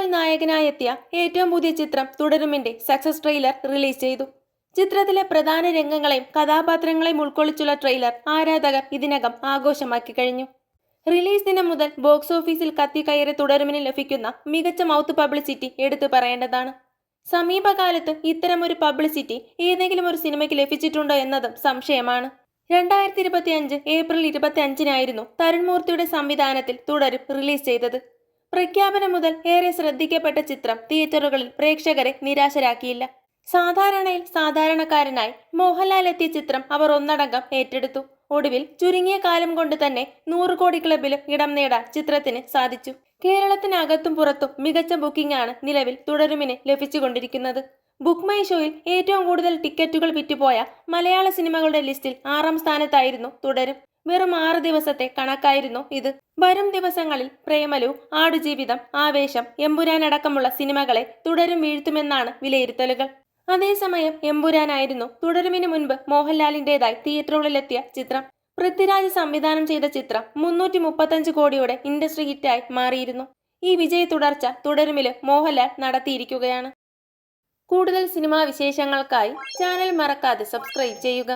മോഹൻലാൽ നായകനായെത്തിയ ഏറ്റവും പുതിയ ചിത്രം തുടരുമിന്റെ സക്സസ് ട്രെയിലർ റിലീസ് ചെയ്തു. ചിത്രത്തിലെ പ്രധാന രംഗങ്ങളെയും കഥാപാത്രങ്ങളെയും ഉൾക്കൊള്ളിച്ചുള്ള ട്രെയിലർ ആരാധകർ ഇതിനകം ആഘോഷമാക്കി കഴിഞ്ഞു. റിലീസ് ദിനം മുതൽ ബോക്സ് ഓഫീസിൽ കത്തിക്കയറി തുടരുമിന് ലഭിക്കുന്ന മികച്ച മൗത്ത് പബ്ലിസിറ്റി എടുത്തു പറയേണ്ടതാണ്. സമീപകാലത്ത് ഇത്തരമൊരു പബ്ലിസിറ്റി ഏതെങ്കിലും ഒരു സിനിമയ്ക്ക് ലഭിച്ചിട്ടുണ്ടോ എന്നതും സംശയമാണ്. 2025 ഏപ്രിൽ 25-നായിരുന്നു തരുൺ മൂർത്തിയുടെ സംവിധാനത്തിൽ തുടരും റിലീസ് ചെയ്തത്. പ്രഖ്യാപനം മുതൽ ഏറെ ശ്രദ്ധിക്കപ്പെട്ട ചിത്രം തിയേറ്ററുകളിൽ പ്രേക്ഷകരെ നിരാശരാക്കിയില്ല. സാധാരണയിൽ സാധാരണക്കാരനായി മോഹൻലാൽ എത്തിയ ചിത്രം അവർ ഒന്നടങ്കം ഏറ്റെടുത്തു. ഒടുവിൽ ചുരുങ്ങിയ കാലം കൊണ്ട് തന്നെ 100 കോടി ക്ലബിലും ഇടം നേടാൻ ചിത്രത്തിന് സാധിച്ചു. കേരളത്തിനകത്തും പുറത്തും മികച്ച ബുക്കിംഗ് ആണ് നിലവിൽ തുടരുമിന് ലഭിച്ചുകൊണ്ടിരിക്കുന്നത്. ബുക്ക് മൈ ഷോയിൽ ഏറ്റവും കൂടുതൽ ടിക്കറ്റുകൾ വിറ്റുപോയ മലയാള സിനിമകളുടെ ലിസ്റ്റിൽ 6ാം സ്ഥാനത്തായിരുന്നു തുടരും. വെറും 6 ദിവസത്തെ കണക്കായിരുന്നു ഇത്. വരും ദിവസങ്ങളിൽ പ്രേമലു, ആടുജീവിതം, ആവേശം, എമ്പുരാൻ അടക്കമുള്ള സിനിമകളെ തുടരും വീഴ്ത്തുമെന്നാണ് വിലയിരുത്തലുകൾ. അതേസമയം എമ്പുരാനായിരുന്നു തുടരുമിന് മുൻപ് മോഹൻലാലിന്റേതായി തിയേറ്ററുകളിലെത്തിയ ചിത്രം. പൃഥ്വിരാജ് സംവിധാനം ചെയ്ത ചിത്രം 335 കോടിയുടെ ഇൻഡസ്ട്രി ഹിറ്റായി മാറിയിരുന്നു. ഈ വിജയ തുടർച്ച തുടരുമില് മോഹൻലാൽ നടത്തിയിരിക്കുകയാണ്. കൂടുതൽ സിനിമാ വിശേഷങ്ങൾക്കായി ചാനൽ മറക്കാതെ സബ്സ്ക്രൈബ് ചെയ്യുക.